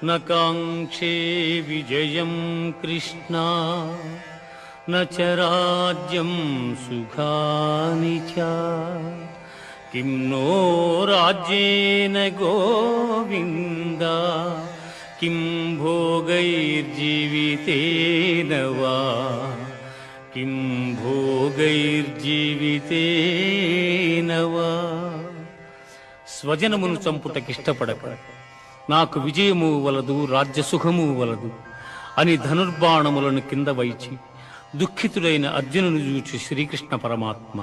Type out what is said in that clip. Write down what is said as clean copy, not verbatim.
न काङ्क्षे विजयं कृष्णा न च राज्यं सुखानि च किं नो राज्येन गोविन्द किं भोगैर्जीवितेन वा किं భోగైర్జీవితేన వా. స్వజనమును చంపుటకిష్టపడక నాకు విజయము వలదు రాజ్యసుఖము వలదు అని ధనుర్బాణములను కింద వైచి దుఃఖితుడైన అర్జునుని చూచి శ్రీకృష్ణ పరమాత్మ